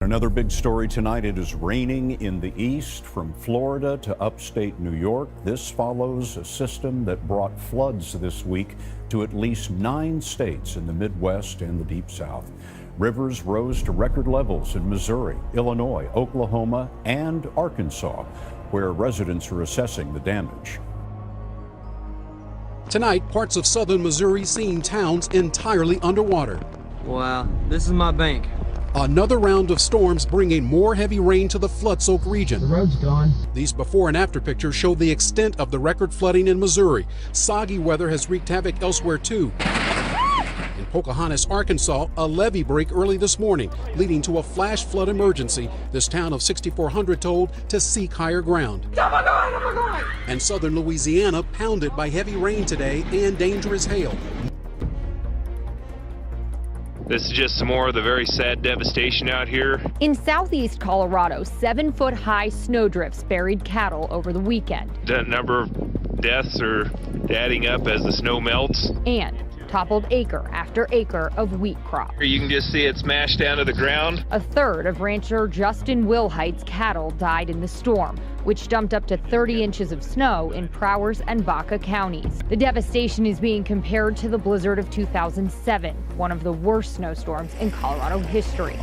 Another big story tonight, it is raining in the east from Florida to upstate New York. This follows a system that brought floods this week to at least 9 states in the Midwest and the Deep South. Rivers rose to record levels in Missouri, Illinois, Oklahoma, and Arkansas, where residents are assessing the damage. Tonight, parts of southern Missouri seeing towns entirely underwater. Wow, this is my bank. Another round of storms bringing more heavy rain to the flood-soaked region. The road's gone. These before and after pictures show the extent of the record flooding in Missouri. Soggy weather has wreaked havoc elsewhere too. In Pocahontas, Arkansas, a levee break early this morning, leading to a flash flood emergency. This town of 6,400 told to seek higher ground. Oh my God, oh my God! And southern Louisiana pounded by heavy rain today and dangerous hail. This is just some more of the very sad devastation out here. In southeast Colorado, 7-foot-high snowdrifts buried cattle over the weekend. The number of deaths are adding up as the snow melts. And toppled acre after acre of wheat crop. You can just see it smashed down to the ground. A third of rancher Justin Wilhite's cattle died in the storm, which dumped up to 30 inches of snow in Prowers and Baca counties. The devastation is being compared to the blizzard of 2007, one of the worst snowstorms in Colorado history.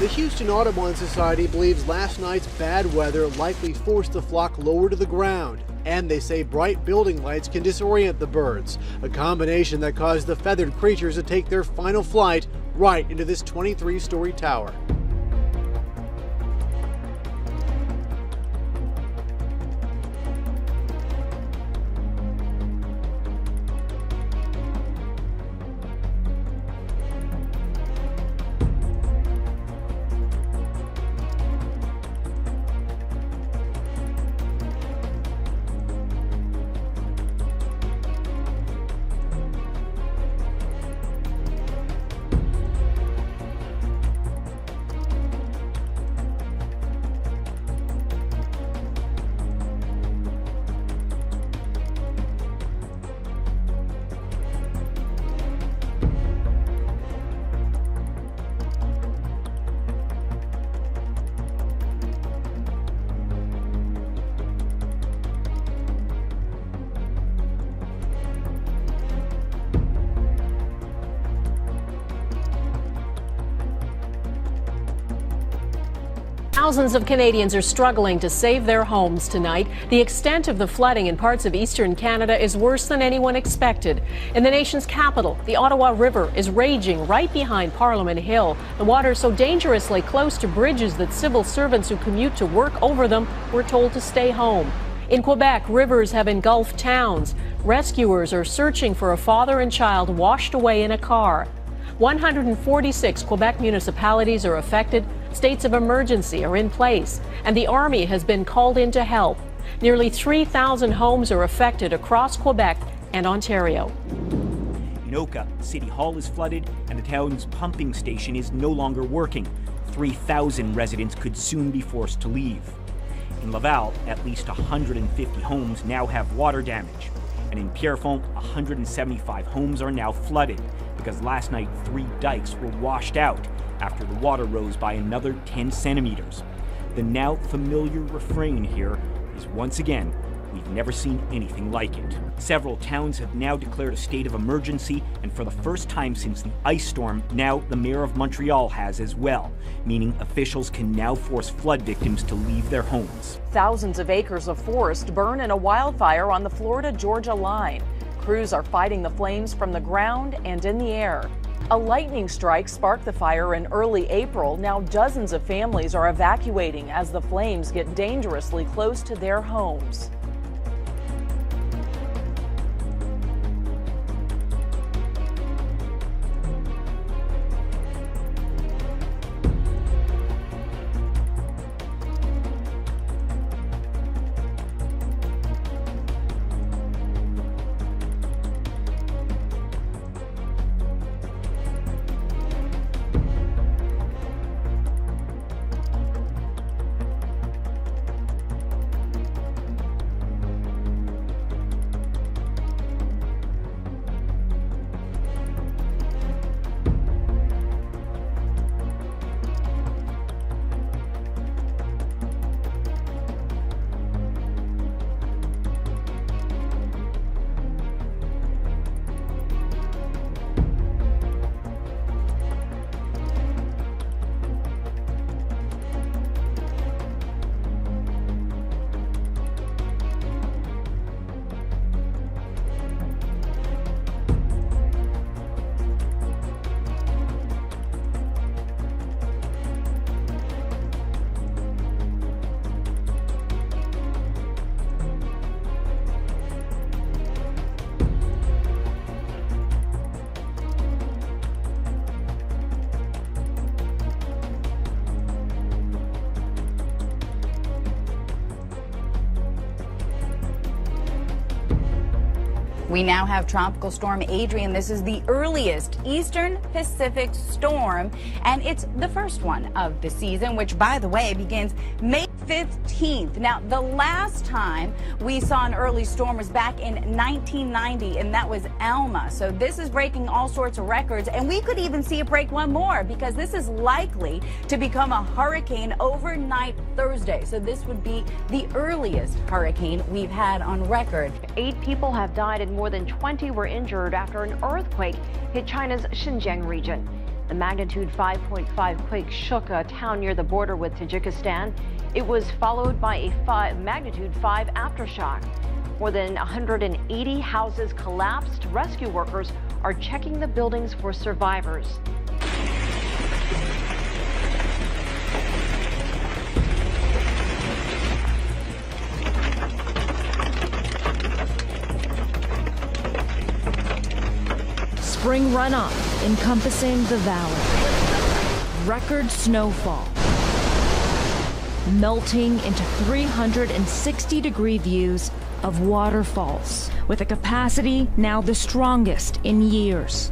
The Houston Audubon Society believes last night's bad weather likely forced the flock lower to the ground. And they say bright building lights can disorient the birds, a combination that caused the feathered creatures to take their final flight right into this 23-story tower. Thousands of Canadians are struggling to save their homes tonight. The extent of the flooding in parts of eastern Canada is worse than anyone expected. In the nation's capital, the Ottawa River is raging right behind Parliament Hill. The water is so dangerously close to bridges that civil servants who commute to work over them were told to stay home. In Quebec, rivers have engulfed towns. Rescuers are searching for a father and child washed away in a car. 146 Quebec municipalities are affected. States of emergency are in place, and the Army has been called in to help. Nearly 3,000 homes are affected across Quebec and Ontario. In Oka, City Hall is flooded, and the town's pumping station is no longer working. 3,000 residents could soon be forced to leave. In Laval, at least 150 homes now have water damage. And in Pierrefonds, 175 homes are now flooded because last night 3 dikes were washed out after the water rose by another 10 centimeters. The now familiar refrain here is once again, we've never seen anything like it. Several towns have now declared a state of emergency, and for the first time since the ice storm, now the mayor of Montreal has as well, meaning officials can now force flood victims to leave their homes. Thousands of acres of forest burn in a wildfire on the Florida-Georgia line. crews are fighting the flames from the ground and in the air. A lightning strike sparked the fire in early April. Now dozens of families are evacuating as the flames get dangerously close to their homes. We now have Tropical Storm Adrian. This is the earliest Eastern Pacific storm, and it's the first one of the season, which, by the way, begins May 15th. Now, the last time we saw an early storm was back in 1990, and that was Alma. So this is breaking all sorts of records, and we could even see it break one more because this is likely to become a hurricane overnight Thursday. So this would be the earliest hurricane we've had on record. 8 people have died and more than 20 were injured after an earthquake hit China's Xinjiang region. The magnitude 5.5 quake shook a town near the border with Tajikistan. It was followed by a magnitude 5 aftershock. More than 180 houses collapsed. Rescue workers are checking the buildings for survivors. Spring runoff encompassing the valley. Record snowfall. Melting into 360-degree views of waterfalls, with a capacity now the strongest in years.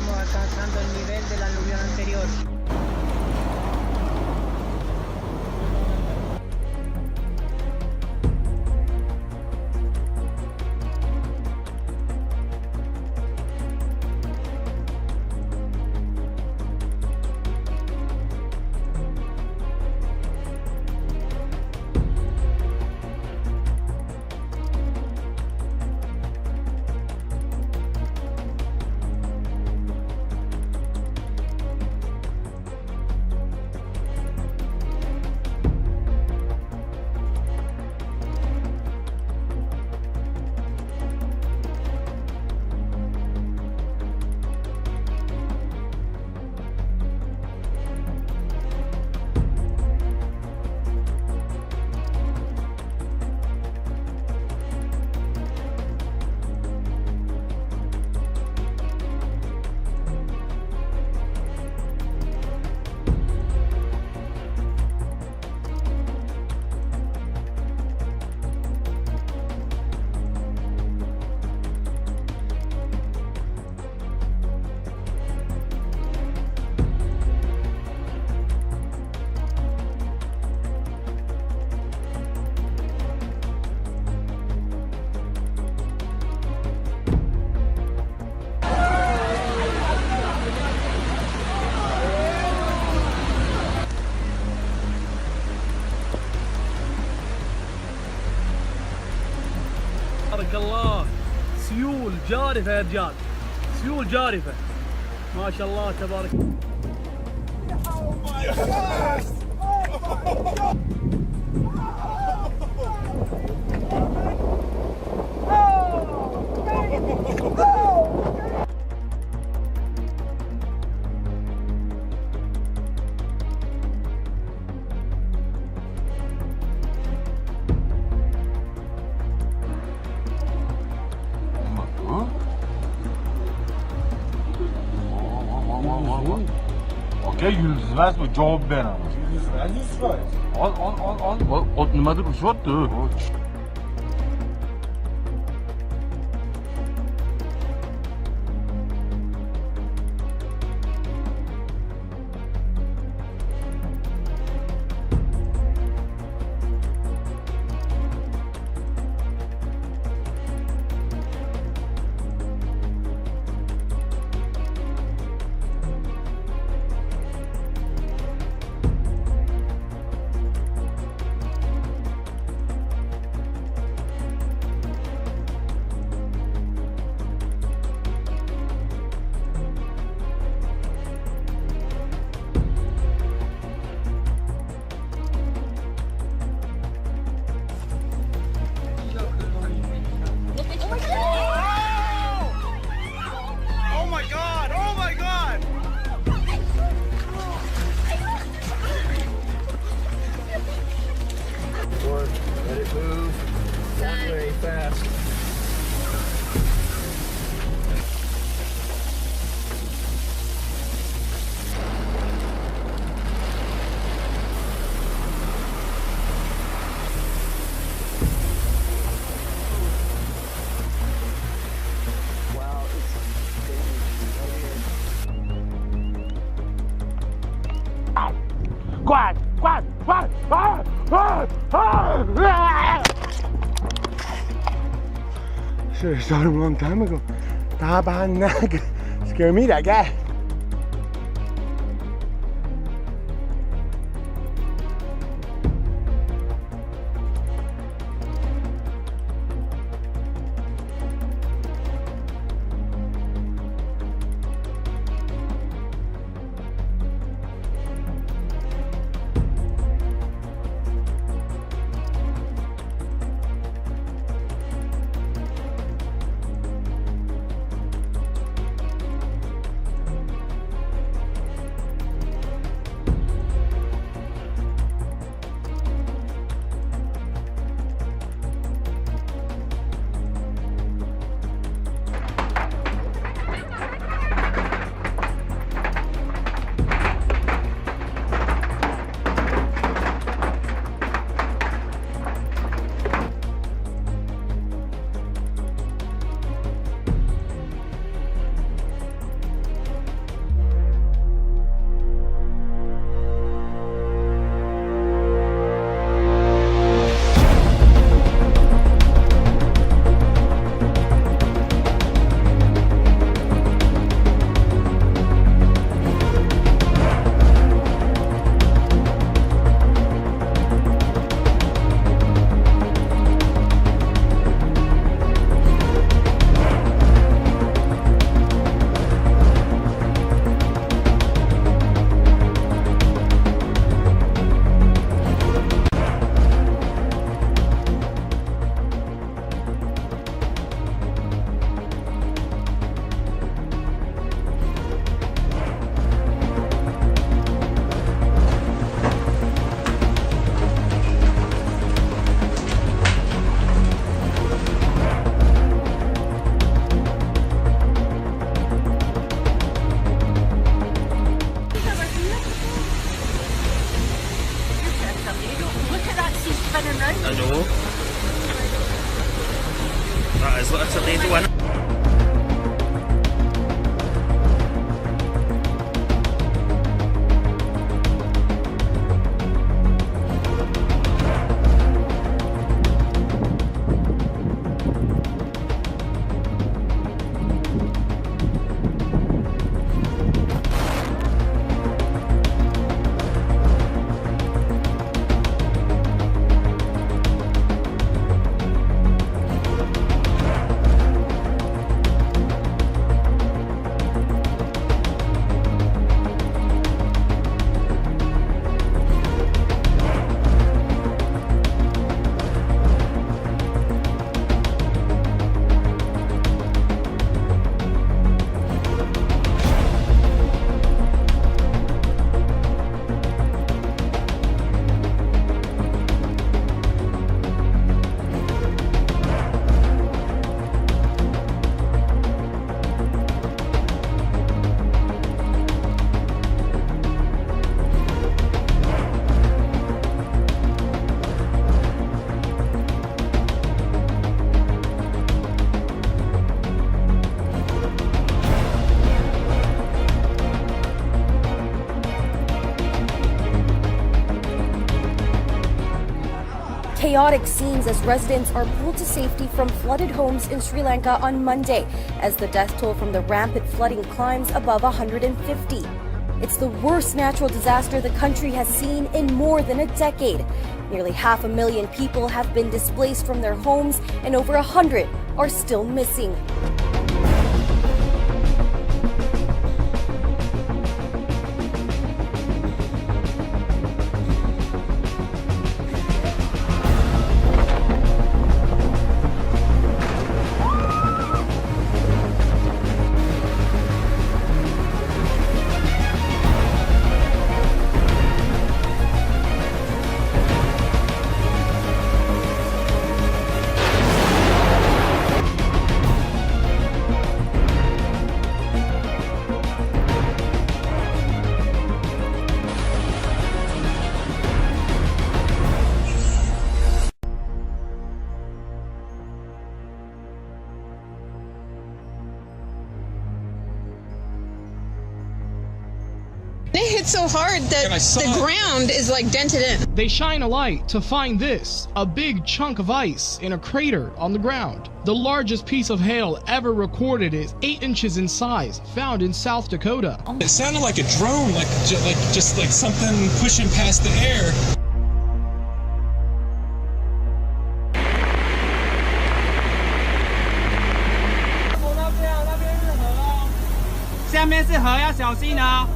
Alcanzando el nivel del aluvión anterior. تبارك الله سيول جارفة يا رجال سيول جارفة ما شاء الله تبارك Okey, yüzmez mi? Cevap ver ama. Yüzmez. Al. Nimadir uçuyordu? Should have started a long time ago. Tabanag. Scare me, that guy. Ano? As sa dito, ano? Chaotic scenes as residents are pulled to safety from flooded homes in Sri Lanka on Monday, as the death toll from the rampant flooding climbs above 150. It's the worst natural disaster the country has seen in more than a decade. Nearly 500,000 people have been displaced from their homes, and over 100 are still missing. It hit so hard that the ground is like dented in. They shine a light to find this, a big chunk of ice in a crater on the ground. The largest piece of hail ever recorded is 8 inches in size, found in South Dakota. It sounded like a drone, just like something pushing past the air. 下面是河，要小心啊！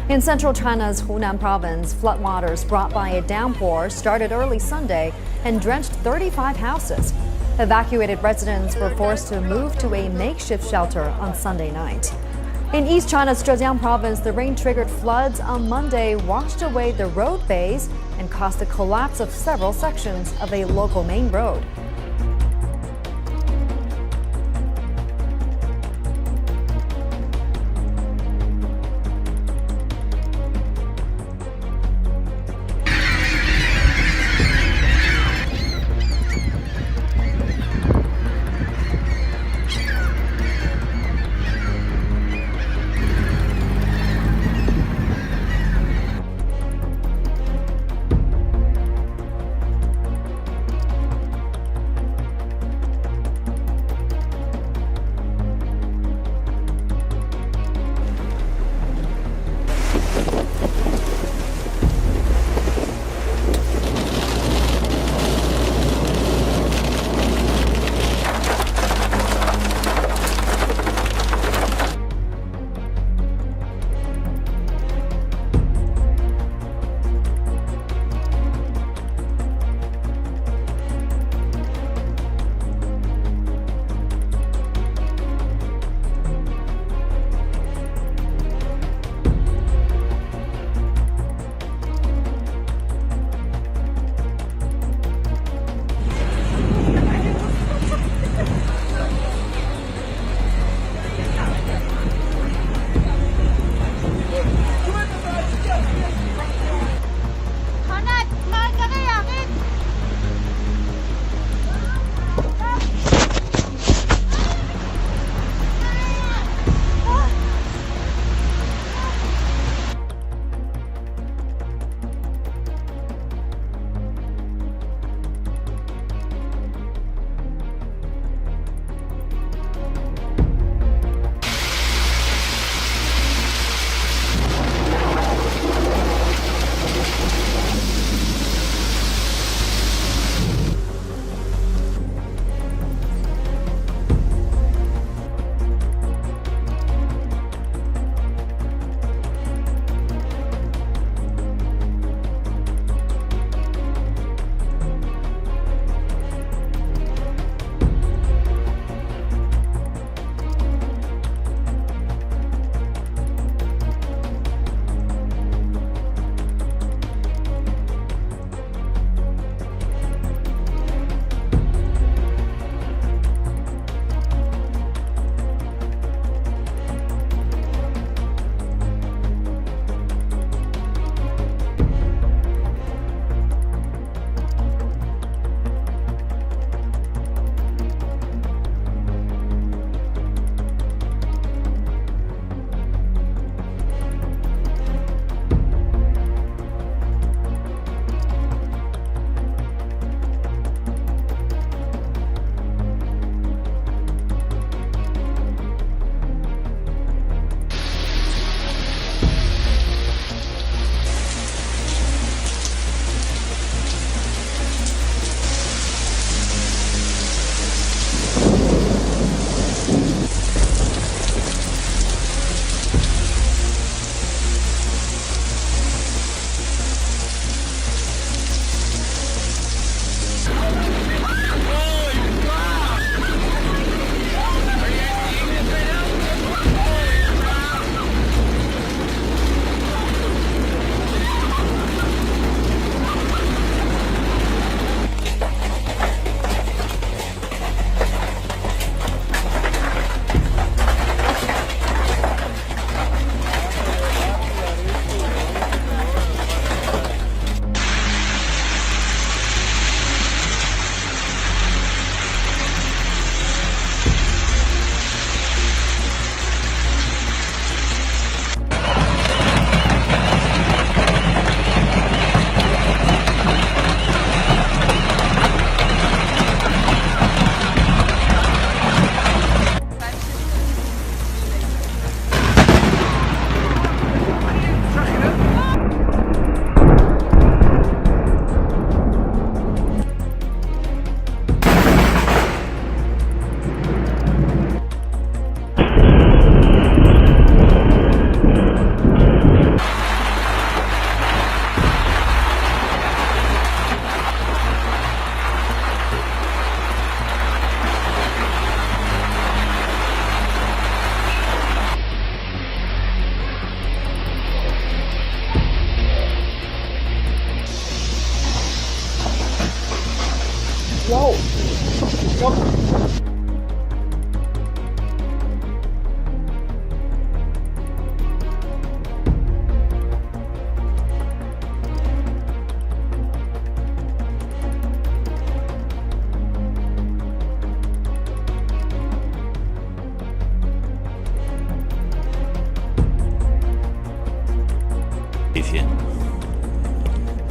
In central China's Hunan province, floodwaters brought by a downpour started early Sunday and drenched 35 houses. Evacuated residents were forced to move to a makeshift shelter on Sunday night. In East China's Zhejiang province, the rain-triggered floods on Monday washed away the road bays and caused the collapse of several sections of a local main road.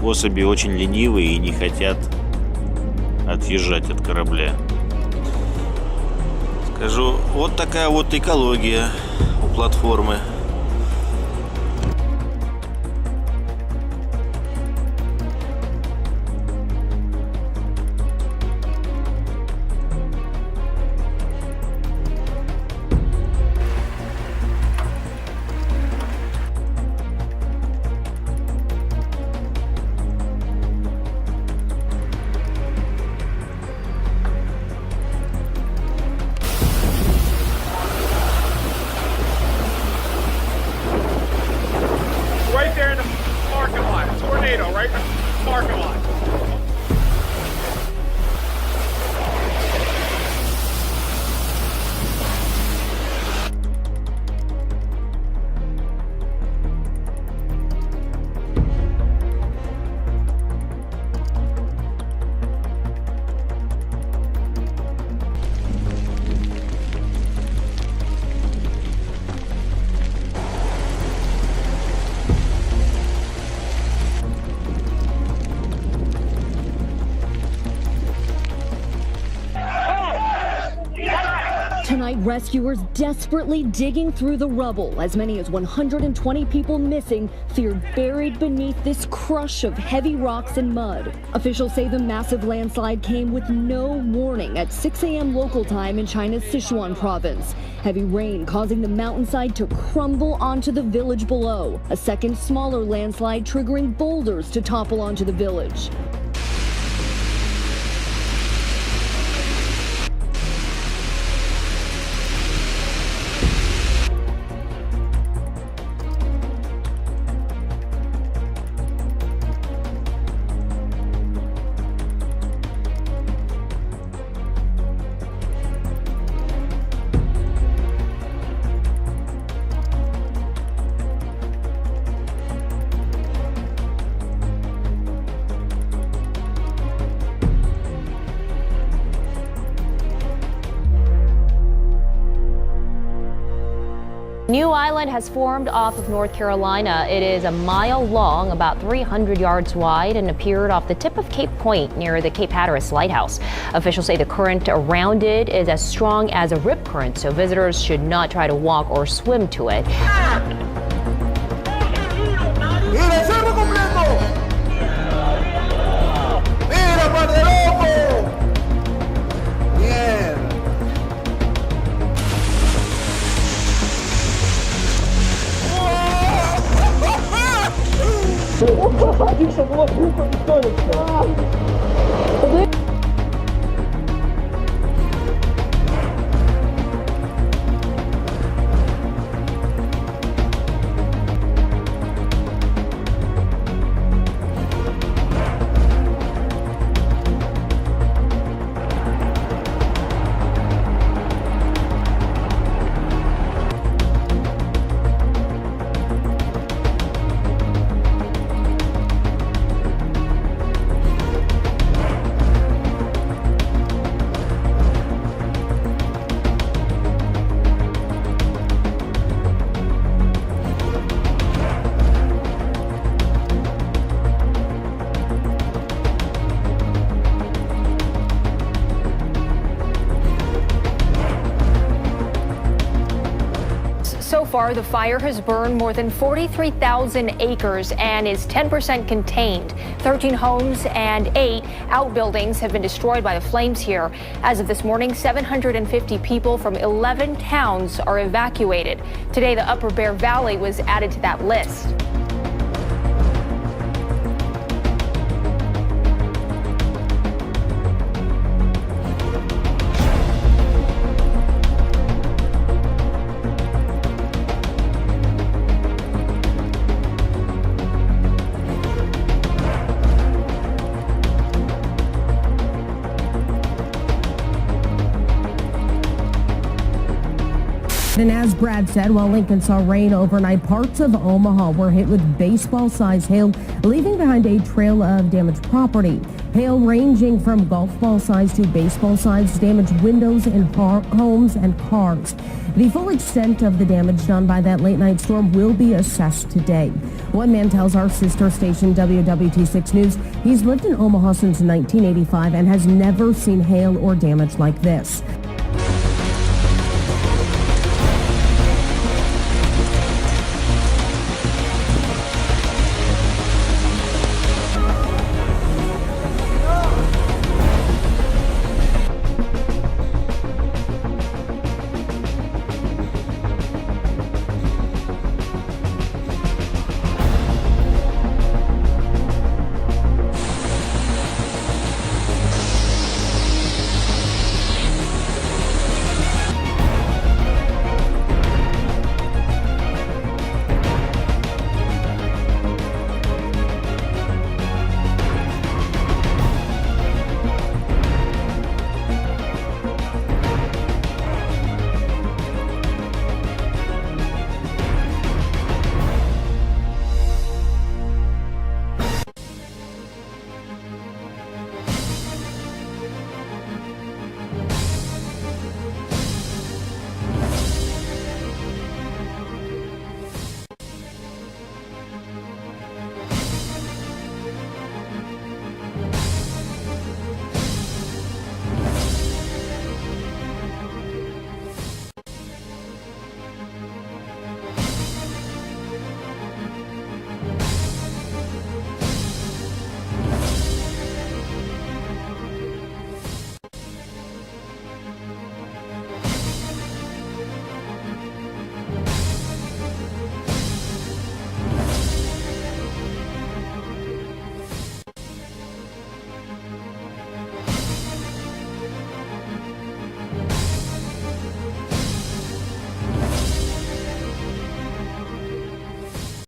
особи очень ленивые и не хотят отъезжать от корабля. Скажу, вот такая вот экология у платформы. Right there in the parking lot. Tornado, right in the parking lot. Tonight, rescuers desperately digging through the rubble. As many as 120 people missing, feared buried beneath this crush of heavy rocks and mud. Officials say the massive landslide came with no warning at 6 a.m. local time in China's Sichuan province. Heavy rain causing the mountainside to crumble onto the village below. A second smaller landslide triggering boulders to topple onto the village. New island has formed off of North Carolina. It is a mile long, about 300 yards wide, and appeared off the tip of Cape Point near the Cape Hatteras Lighthouse. Officials say the current around it is as strong as a rip current, so visitors should not try to walk or swim to it. So far, the fire has burned more than 43,000 acres and is 10% contained. 13 homes and 8 outbuildings have been destroyed by the flames here. As of this morning, 750 people from 11 towns are evacuated. Today, the Upper Bear Valley was added to that list. And as As Brad said, while Lincoln saw rain overnight, parts of Omaha were hit with baseball-sized hail, leaving behind a trail of damaged property. Hail ranging from golf ball size to baseball size damaged windows in homes and cars. The full extent of the damage done by that late-night storm will be assessed today. One man tells our sister station WWT6 News he's lived in Omaha since 1985 and has never seen hail or damage like this.